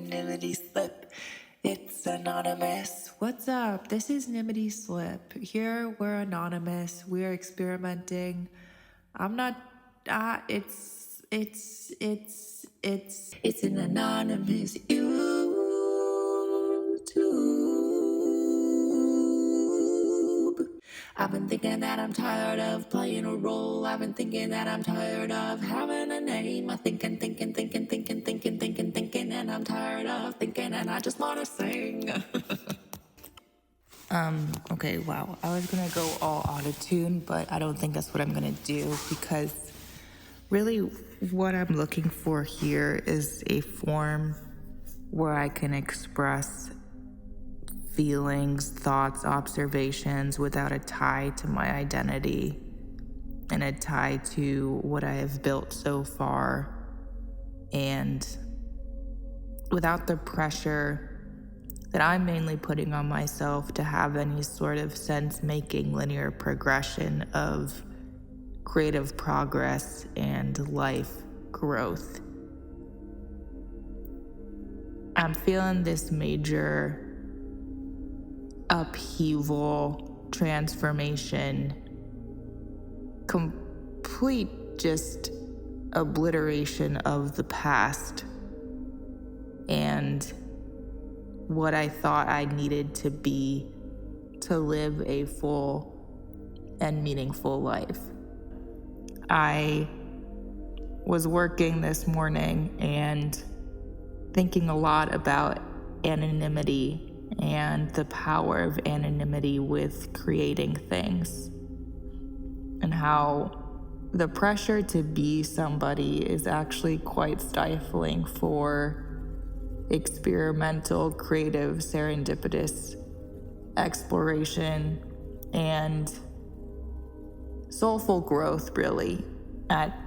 Nimity slip. It's anonymous. What's up? This is Nimity Slip. Here we're anonymous. We're experimenting. I'm not. It's an anonymous YouTube. I've been thinking that I'm tired of playing a role. I've been thinking that I'm tired of having a name. I'm thinking, and I'm tired of thinking, and I just wanna sing. Okay, wow. I was gonna go all auto-tune, but I don't think that's what I'm gonna do because really what I'm looking for here is a form where I can express feelings, thoughts, observations without a tie to my identity and a tie to what I have built so far, and without the pressure that I'm mainly putting on myself to have any sort of sense-making linear progression of creative progress and life growth. I'm feeling this major upheaval, transformation, complete just obliteration of the past and what I thought I needed to be to live a full and meaningful life. I was working this morning and thinking a lot about anonymity and the power of anonymity with creating things, and how the pressure to be somebody is actually quite stifling for experimental, creative, serendipitous exploration and soulful growth, really, at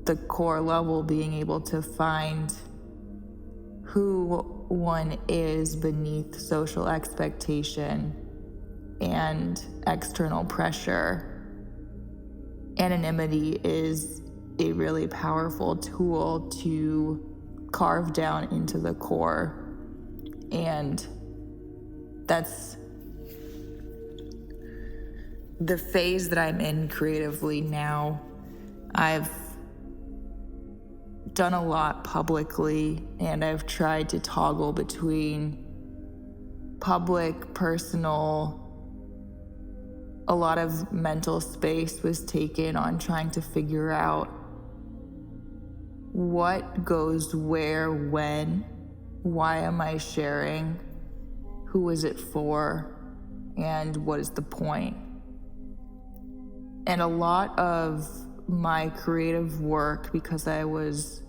the core level, being able to find who one is beneath social expectation and external pressure. Anonymity is a really powerful tool to carve down into the core, and that's the phase that I'm in creatively now. I've done a lot publicly, and I've tried to toggle between public, personal. A lot of mental space was taken on trying to figure out what goes where, when, why am I sharing, who is it for, and what is the point. And a lot of my creative work, because I was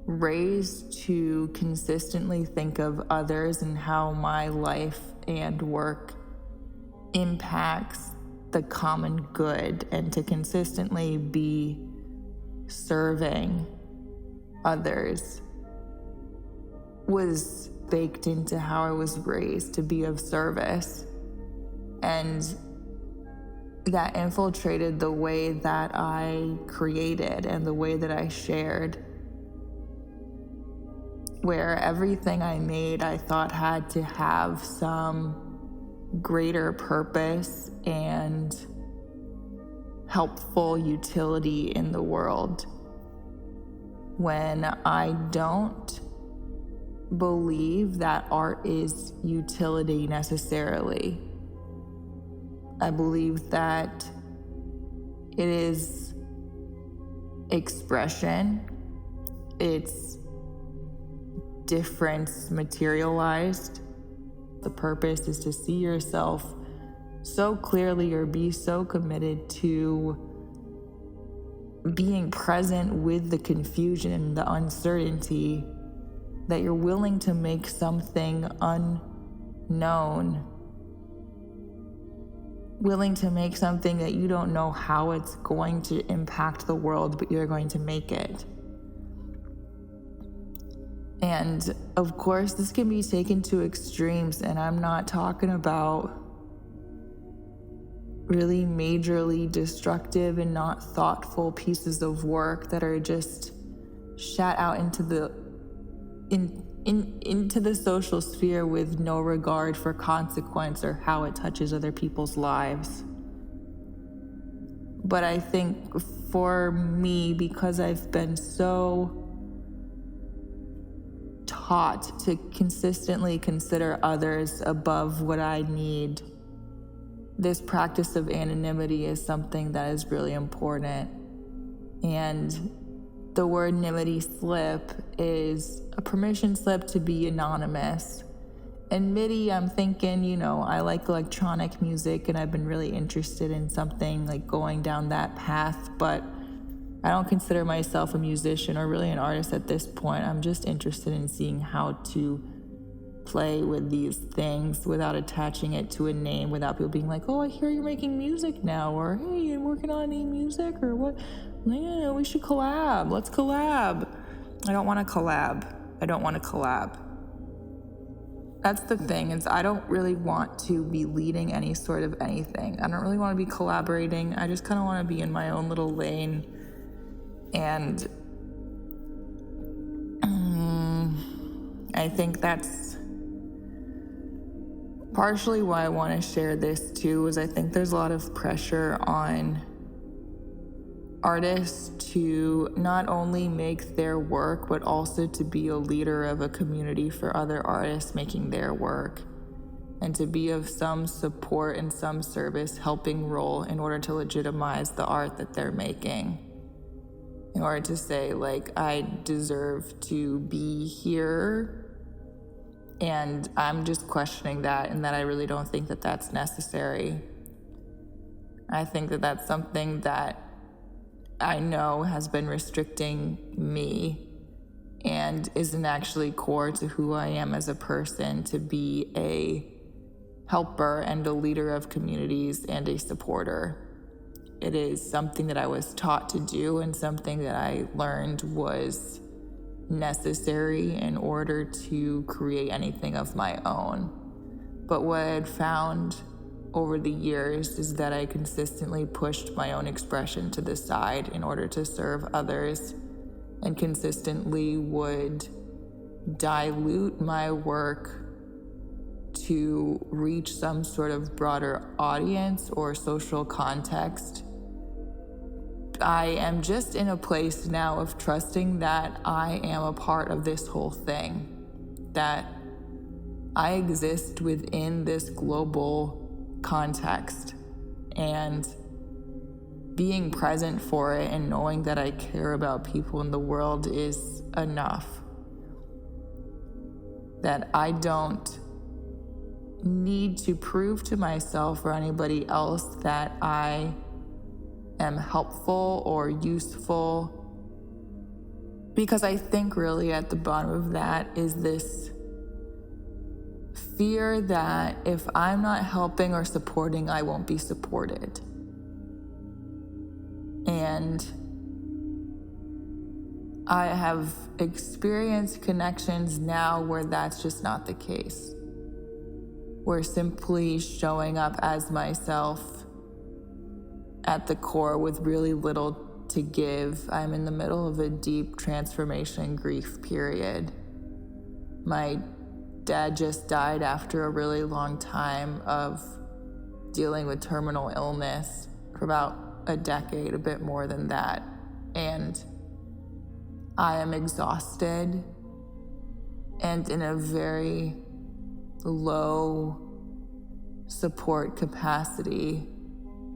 raised to consistently think of others and how my life and work impacts the common good, and to consistently be serving others, was baked into how I was raised, to be of service. And that infiltrated the way that I created and the way that I shared, where everything I made I thought had to have some greater purpose and helpful utility in the world, when I don't believe that art is utility necessarily. I believe that it is expression, it's difference materialized. The purpose is to see yourself so clearly, or be so committed to being present with the confusion and the uncertainty that you're willing to make something unknown, willing to make something that you don't know how it's going to impact the world, but you're going to make it. And of course, this can be taken to extremes, and I'm not talking about really majorly destructive and not thoughtful pieces of work that are just shot out into the into the social sphere with no regard for consequence or how it touches other people's lives. But I think for me, because I've been so taught to consistently consider others above what I need, this practice of anonymity is something that is really important. And the word nimity slip is a permission slip to be anonymous. And MIDI, I'm thinking, I like electronic music and I've been really interested in something like going down that path, but I don't consider myself a musician or really an artist at this point. I'm just interested in seeing how to play with these things without attaching it to a name, without people being like, oh, I hear you're making music now, or hey, you're working on any music, or what? Yeah, we should collab. Let's collab. I don't want to collab. That's the thing, is I don't really want to be leading any sort of anything. I don't really want to be collaborating. I just kind of want to be in my own little lane. And I think that's partially why I want to share this too, is I think there's a lot of pressure on artists to not only make their work, but also to be a leader of a community for other artists making their work, and to be of some support and some service helping role in order to legitimize the art that they're making. In order to say, like, I deserve to be here. And I'm just questioning that, and that I really don't think that that's necessary. I think that that's something that I know has been restricting me and isn't actually core to who I am as a person, to be a helper and a leader of communities and a supporter. It is something that I was taught to do and something that I learned was necessary in order to create anything of my own. But what I had found over the years is that I consistently pushed my own expression to the side in order to serve others, and consistently would dilute my work to reach some sort of broader audience or social context. I am just in a place now of trusting that I am a part of this whole thing, that I exist within this global context, and being present for it and knowing that I care about people in the world is enough. That I don't need to prove to myself or anybody else that I am helpful or useful, because I think really at the bottom of that is this fear that if I'm not helping or supporting, I won't be supported. And I have experienced connections now where that's just not the case. Where simply showing up as myself at the core with really little to give. I'm in the middle of a deep transformation grief period. My dad just died after a really long time of dealing with terminal illness for about a decade, a bit more than that. And I am exhausted and in a very low support capacity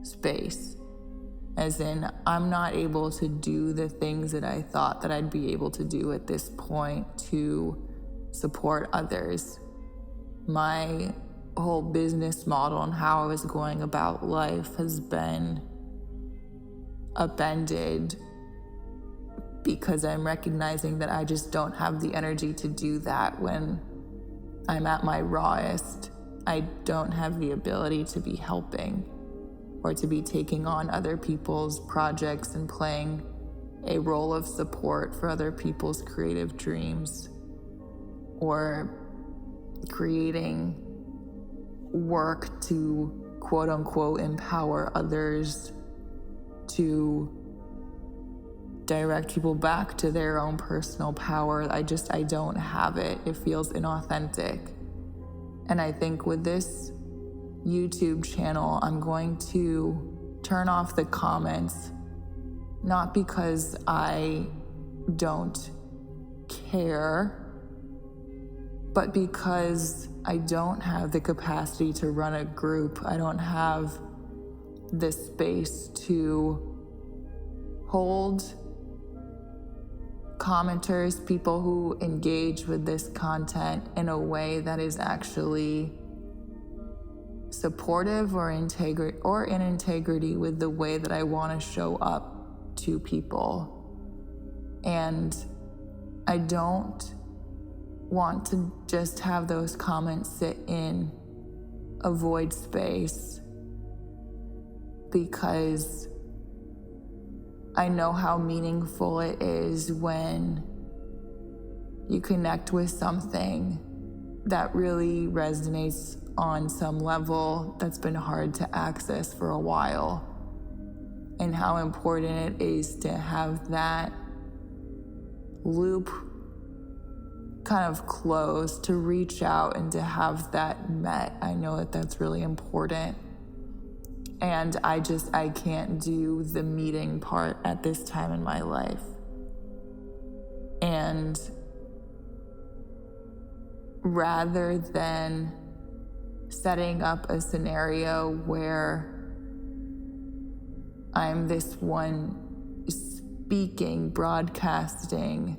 space. As in, I'm not able to do the things that I thought that I'd be able to do at this point to support others. My whole business model and how I was going about life has been upended because I'm recognizing that I just don't have the energy to do that when I'm at my rawest. I don't have the ability to be helping or to be taking on other people's projects and playing a role of support for other people's creative dreams, or creating work to quote unquote empower others to direct people back to their own personal power. I don't have it. It feels inauthentic. And I think with this YouTube channel, I'm going to turn off the comments, not because I don't care, but because I don't have the capacity to run a group. I don't have the space to hold commenters, people who engage with this content in a way that is actually supportive or in integrity with the way that I want to show up to people. And I don't want to just have those comments sit in a void space, because I know how meaningful it is when you connect with something that really resonates on some level that's been hard to access for a while, and how important it is to have that loop kind of closed, to reach out and to have that met. I know that that's really important. And I can't do the meeting part at this time in my life. And rather than setting up a scenario where I'm this one speaking, broadcasting,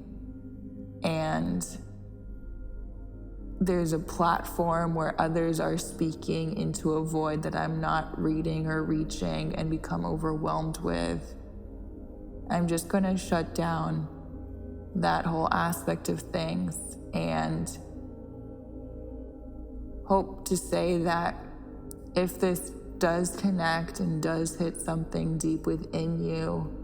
and there's a platform where others are speaking into a void that I'm not reading or reaching and become overwhelmed with, I'm just going to shut down that whole aspect of things and hope to say that if this does connect and does hit something deep within you,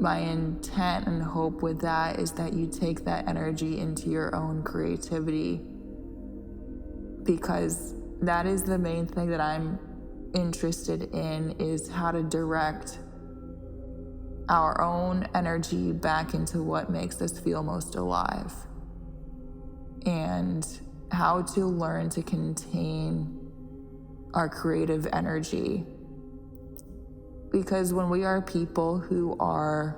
my intent and hope with that is that you take that energy into your own creativity, because that is the main thing that I'm interested in, is how to direct our own energy back into what makes us feel most alive, and how to learn to contain our creative energy. Because when we are people who are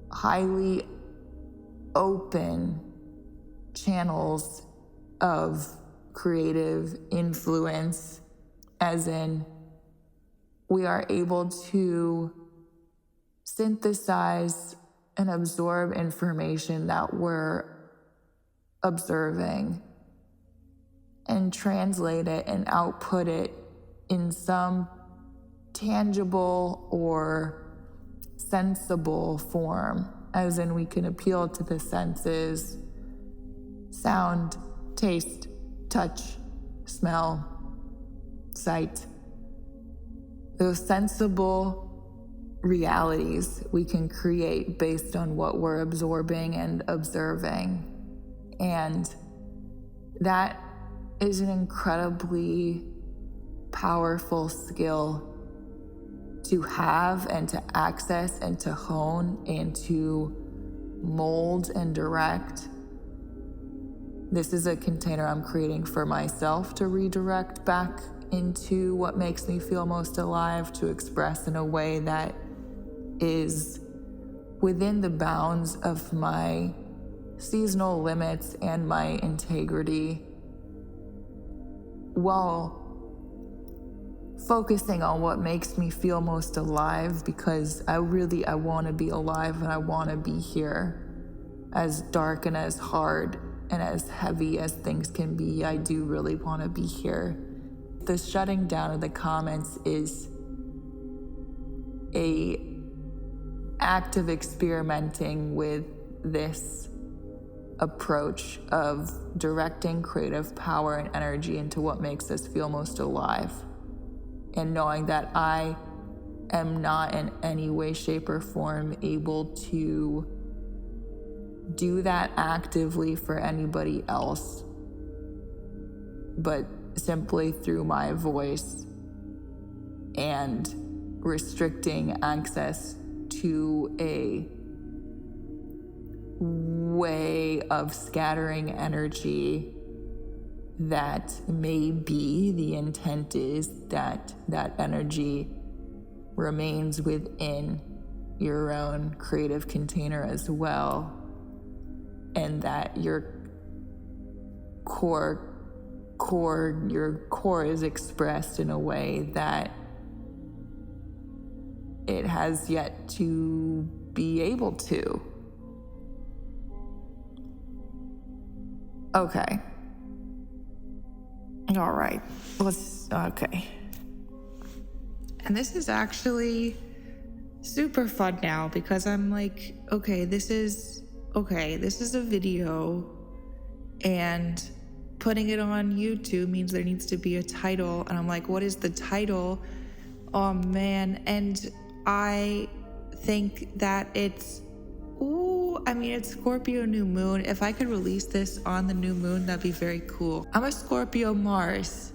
highly open channels of creative influence, as in we are able to synthesize and absorb information that we're observing and translate it and output it in some tangible or sensible form, as in we can appeal to the senses: sound, taste, touch, smell, sight. Those sensible realities we can create based on what we're absorbing and observing. And that is an incredibly powerful skill to have and to access and to hone and to mold and direct. This is a container I'm creating for myself to redirect back into what makes me feel most alive, to express in a way that is within the bounds of my seasonal limits and my integrity, while focusing on what makes me feel most alive, because I want to be alive and I want to be here. As dark and as hard and as heavy as things can be, I do really want to be here. The shutting down of the comments is a act of experimenting with this approach of directing creative power and energy into what makes us feel most alive, and knowing that I am not in any way, shape, or form able to do that actively for anybody else, but simply through my voice and restricting access to a way of scattering energy that maybe the intent is that that energy remains within your own creative container as well, and that your core is expressed in a way that it has yet to be able to. Okay. All right. Okay. And this is actually super fun now because I'm like, okay, this is a video, and putting it on YouTube means there needs to be a title. And I'm like, what is the title? Oh man. And I think that it's Scorpio new moon. If I could release this on the new moon, that'd be very cool. I'm a Scorpio Mars.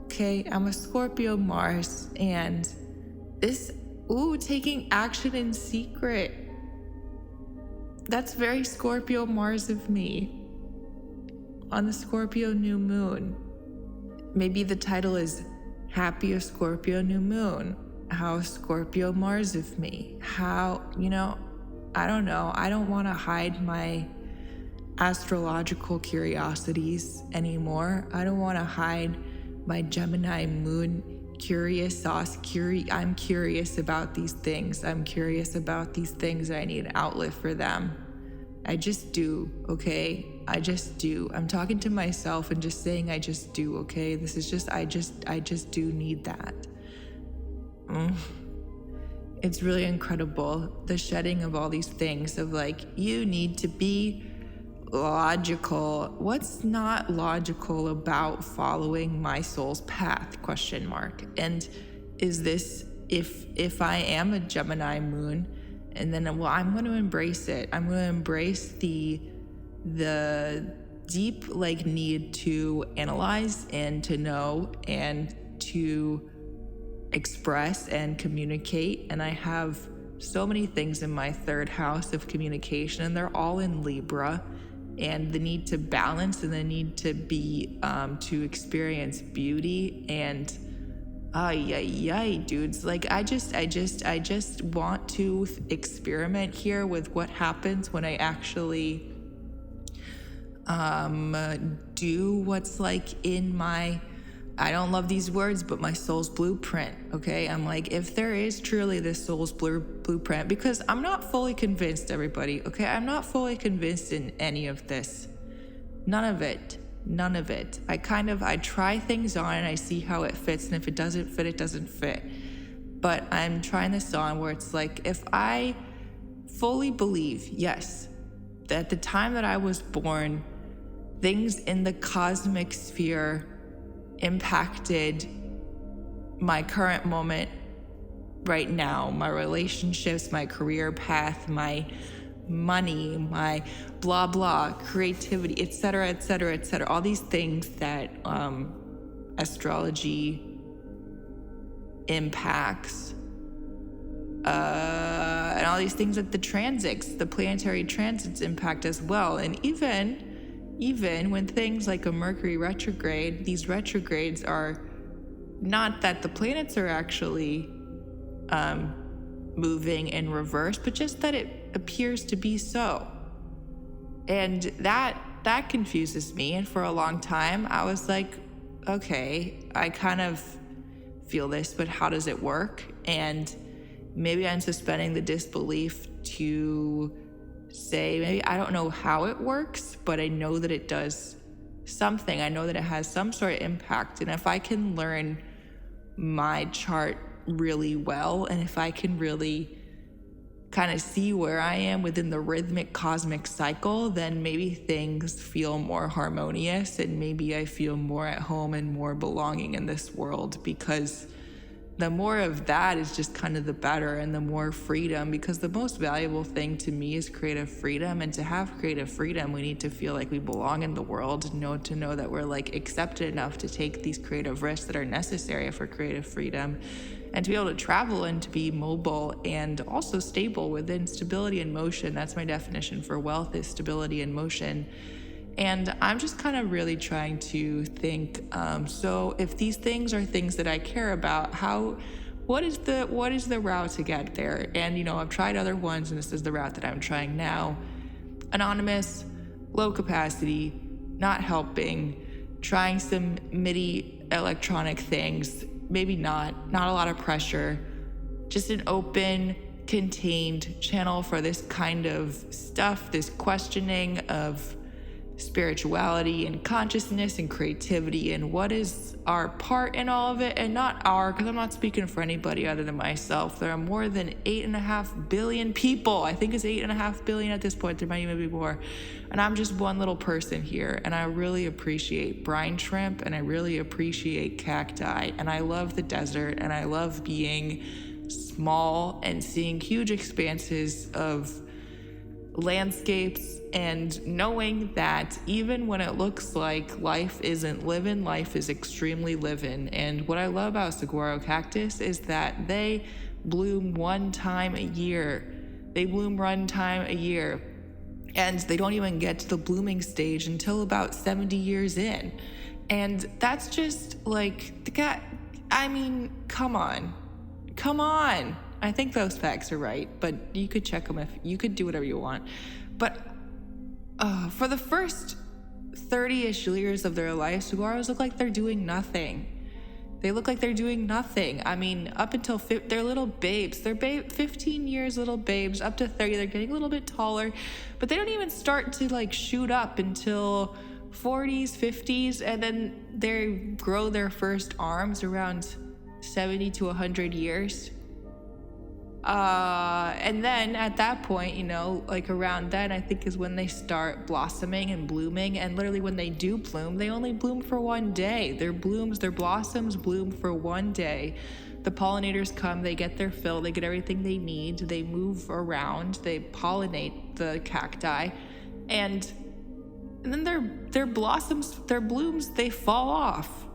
Okay, I'm a Scorpio Mars, and this, taking action in secret. That's very Scorpio Mars of me. On the Scorpio new moon. Maybe the title is Happy Scorpio New Moon. How Scorpio Mars of me. How, I don't know. I don't want to hide my astrological curiosities anymore. I don't want to hide my Gemini moon I'm curious about these things. I'm curious about these things. I need an outlet for them. I just do, okay? I just do. I'm talking to myself and just saying I just do, okay? This is just, I just do need that. It's really incredible, the shedding of all these things of like, you need to be logical. What's not logical about following my soul's path? ? And is this, if I am a Gemini moon, and then, I'm going to embrace it. I'm going to embrace the deep need to analyze and to know and to express and communicate. And I have so many things in my third house of communication, and they're all in Libra, and the need to balance and the need to be to experience beauty. And dudes, like I just want to experiment here with what happens when I actually do what's in my, I don't love these words, but my soul's blueprint, okay? I'm like, if there is truly this soul's blueprint, because I'm not fully convinced, everybody, okay? I'm not fully convinced in any of this. None of it. I try things on and I see how it fits, and if it doesn't fit, it doesn't fit. But I'm trying this on where it's like, if I fully believe, yes, that at the time that I was born, things in the cosmic sphere impacted my current moment right now, my relationships, my career path, my money, my blah blah, creativity, etc., all these things that astrology impacts, and all these things that the planetary transits impact as well. And even when things like a Mercury retrograde, these retrogrades are not that the planets are actually moving in reverse, but just that it appears to be so. And that confuses me. And for a long time, I was like, okay, I kind of feel this, but how does it work? And maybe I'm suspending the disbelief to say, maybe I don't know how it works, but I know that it does something. I know that it has some sort of impact. And if I can learn my chart really well, and if I can really kind of see where I am within the rhythmic cosmic cycle, then maybe things feel more harmonious, and maybe I feel more at home and more belonging in this world, because the more of that is just kind of the better, and the more freedom, because the most valuable thing to me is creative freedom. And to have creative freedom, we need to feel like we belong in the world, to know that we're like accepted enough to take these creative risks that are necessary for creative freedom, and to be able to travel and to be mobile and also stable within stability and motion. That's my definition for wealth, is stability and motion. And I'm just kind of really trying to think, so if these things are things that I care about, what is the route to get there? And, I've tried other ones, and this is the route that I'm trying now. Anonymous, low capacity, not helping, trying some MIDI electronic things, maybe not a lot of pressure, just an open, contained channel for this kind of stuff, this questioning of spirituality and consciousness and creativity, and what is our part in all of it. And not our, because I'm not speaking for anybody other than myself. There are more than 8.5 billion people. I think it's 8.5 billion at this point. There might even be more. And I'm just one little person here. And I really appreciate brine shrimp, and I really appreciate cacti, and I love the desert, and I love being small and seeing huge expanses of landscapes, and knowing that even when it looks like life isn't living, life is extremely living. And what I love about saguaro cactus is that they bloom one time a year. And they don't even get to the blooming stage until about 70 years in. And that's just like, come on. I think those facts are right, but you could check them, if you could do whatever you want. But for the first 30-ish years of their life, saguaros look like they're doing nothing. They look like they're doing nothing. I mean, up until they're little babes. They're 15 years little babes. Up to 30, they're getting a little bit taller, but they don't even start to like shoot up until 40s, 50s, and then they grow their first arms around 70 to 100 years. And then at that point, like around then, I think is when they start blossoming and blooming. And literally when they do bloom, they only bloom for one day. Their blossoms bloom for one day. The pollinators come, they get their fill, they get everything they need, they move around, they pollinate the cacti, and then their blossoms, their blooms, they fall off.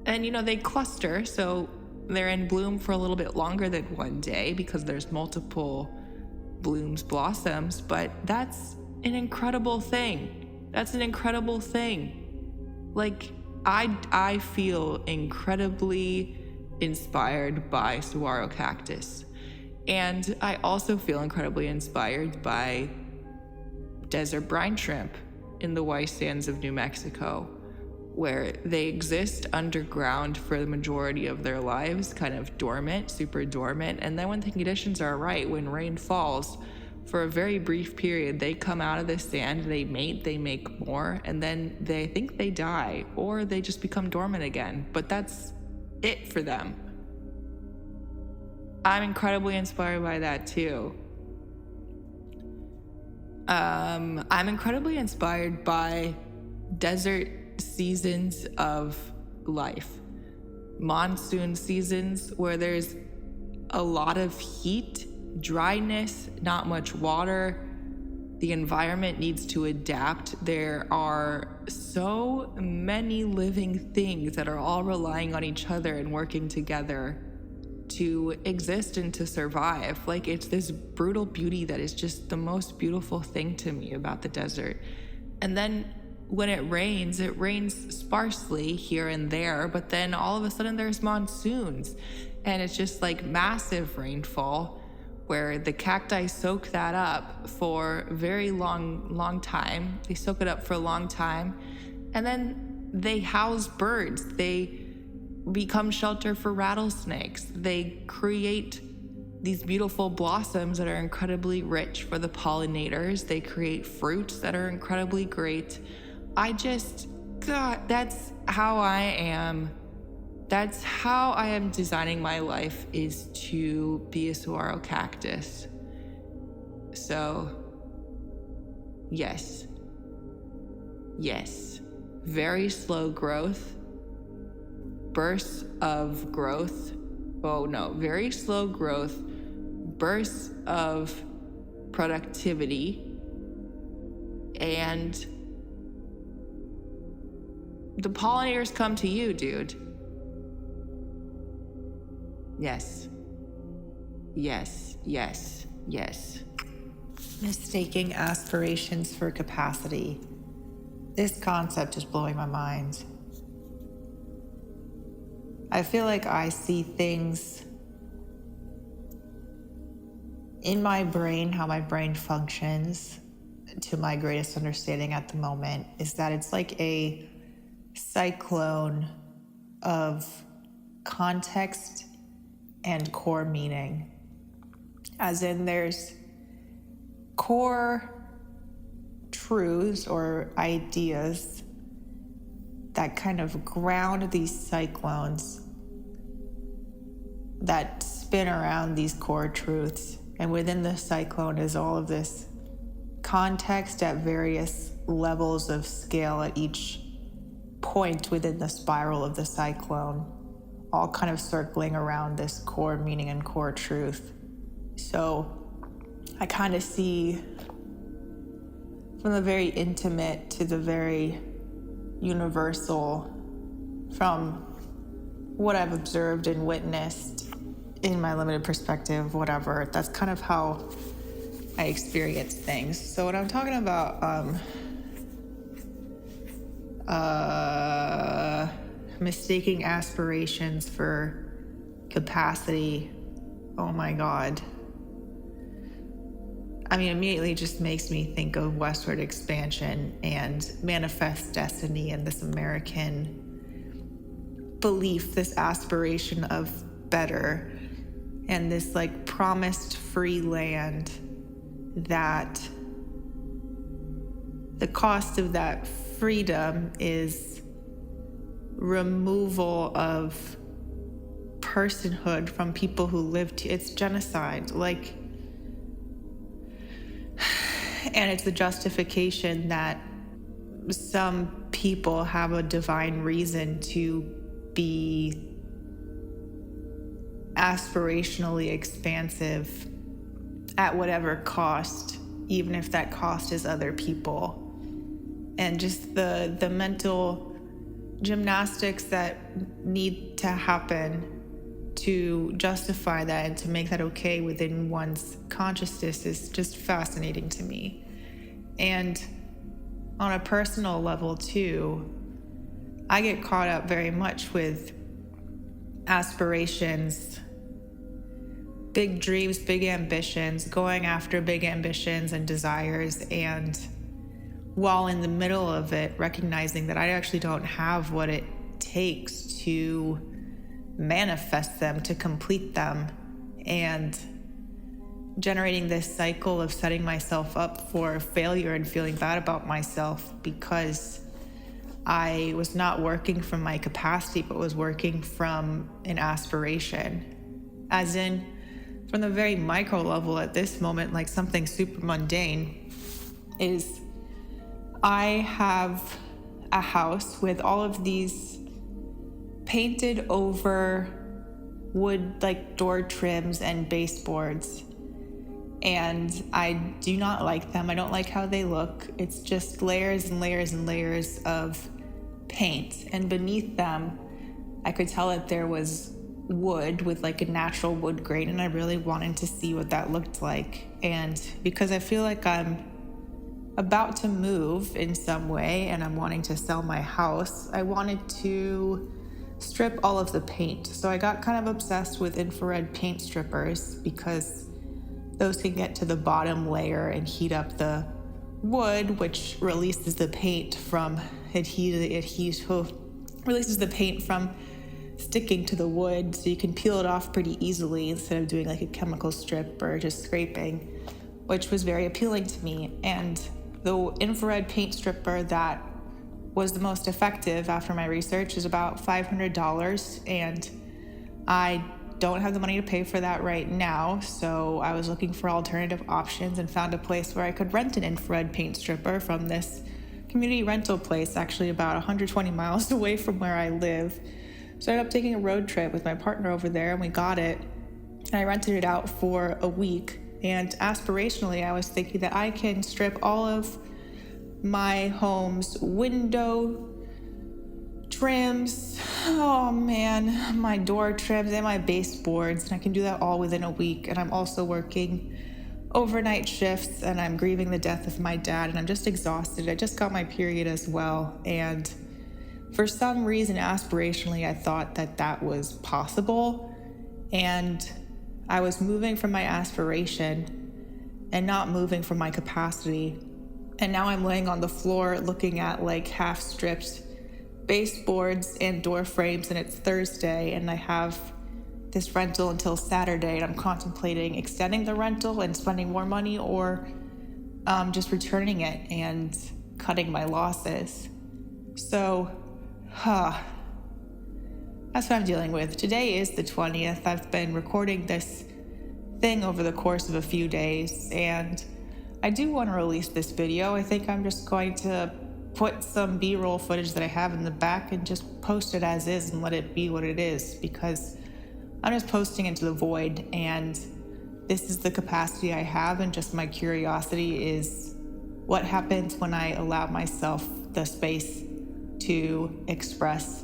And they cluster, so they're in bloom for a little bit longer than one day because there's multiple blossoms, but that's an incredible thing. Like, I feel incredibly inspired by saguaro cactus. And I also feel incredibly inspired by desert brine shrimp in the white sands of New Mexico, where they exist underground for the majority of their lives, kind of dormant, super dormant. And then when the conditions are right, when rain falls, for a very brief period, they come out of the sand, they mate, they make more, and then they think they die, or they just become dormant again. But that's it for them. I'm incredibly inspired by that too. I'm incredibly inspired by desert seasons of life, monsoon seasons where there's a lot of heat, dryness, not much water. The environment needs to adapt. There are so many living things that are all relying on each other and working together to exist and to survive. Like, it's this brutal beauty that is just the most beautiful thing to me about the desert. And then when it rains sparsely here and there, but then all of a sudden there's monsoons, and it's just like massive rainfall where the cacti soak that up for a very long time. They soak it up for a long time, and then they house birds. They become shelter for rattlesnakes. They create these beautiful blossoms that are incredibly rich for the pollinators. They create fruits that are incredibly great. That's how I am. That's how I am designing my life, is to be a saguaro cactus. So, yes. Very slow growth, bursts of growth. Oh no, very slow growth, bursts of productivity, and the pollinators come to you, dude. Yes. Yes, yes, yes. Mistaking aspirations for capacity. This concept is blowing my mind. I feel like I see things in my brain, how my brain functions, to my greatest understanding at the moment, is that it's like a cyclone of context and core meaning. As in, there's core truths or ideas that kind of ground these cyclones that spin around these core truths. And within the cyclone is all of this context at various levels of scale at each point within the spiral of the cyclone, all kind of circling around this core meaning and core truth. So I kind of see from the very intimate to the very universal, from what I've observed and witnessed in my limited perspective, whatever. That's kind of how I experience things. So when I'm talking about mistaking aspirations for capacity, oh my God. I mean, immediately just makes me think of westward expansion and manifest destiny and this American belief, this aspiration of better, and this like promised free land, that the cost of that freedom is removal of personhood from people who live it's genocide, like. And it's the justification that some people have a divine reason to be aspirationally expansive at whatever cost, even if that cost is other people. And just the mental gymnastics that need to happen to justify that and to make that okay within one's consciousness is just fascinating to me. And on a personal level too, I get caught up very much with aspirations, big dreams, big ambitions, going after big ambitions and desires, and while in the middle of it, recognizing that I actually don't have what it takes to manifest them, to complete them, and generating this cycle of setting myself up for failure and feeling bad about myself because I was not working from my capacity, but was working from an aspiration. As in, from the very micro level at this moment, like something super mundane, is I have a house with all of these painted over wood like door trims and baseboards, and I do not like them. I don't like how they look. It's just layers and layers and layers of paint, and beneath them I could tell that there was wood with like a natural wood grain, and I really wanted to see what that looked like. And because I feel like I'm about to move in some way and I'm wanting to sell my house, I wanted to strip all of the paint. So I got kind of obsessed with infrared paint strippers because those can get to the bottom layer and heat up the wood, which releases the paint from releases the paint from sticking to the wood, so you can peel it off pretty easily instead of doing like a chemical strip or just scraping, which was very appealing to me. And the infrared paint stripper that was the most effective after my research is about $500, and I don't have the money to pay for that right now, so I was looking for alternative options and found a place where I could rent an infrared paint stripper from this community rental place, actually about 120 miles away from where I live. So I ended up taking a road trip with my partner over there, and we got it. And I rented it out for a week. And aspirationally, I was thinking that I can strip all of my home's window trims, oh man, my door trims and my baseboards, and I can do that all within a week. And I'm also working overnight shifts, and I'm grieving the death of my dad, and I'm just exhausted. I just got my period as well, and for some reason, aspirationally, I thought that that was possible, and I was moving from my aspiration and not moving from my capacity. And now I'm laying on the floor looking at like half-stripped baseboards and door frames, and it's Thursday, and I have this rental until Saturday, and I'm contemplating extending the rental and spending more money, or just returning it and cutting my losses. So, that's what I'm dealing with. Today is the 20th. I've been recording this thing over the course of a few days, and I do want to release this video. I think I'm just going to put some B-roll footage that I have in the back and just post it as is and let it be what it is, because I'm just posting into the void, and this is the capacity I have, and just my curiosity is what happens when I allow myself the space to express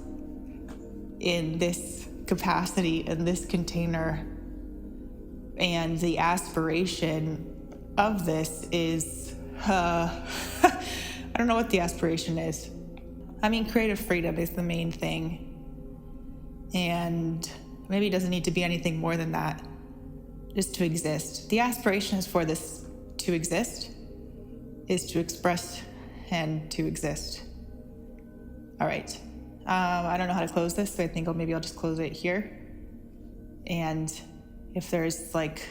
in this capacity, in this container. And the aspiration of this is, I don't know what the aspiration is. I mean, creative freedom is the main thing. And maybe it doesn't need to be anything more than that, just to exist. The aspiration is for this to exist, is to express and to exist. All right. I don't know how to close this, so I think maybe I'll just close it here. And if there's like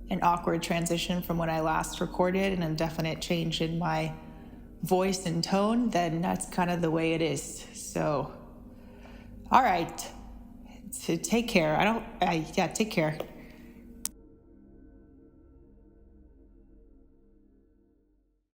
an awkward transition from when I last recorded and a definite change in my voice and tone, then that's kind of the way it is. So, all right. So take care. Take care.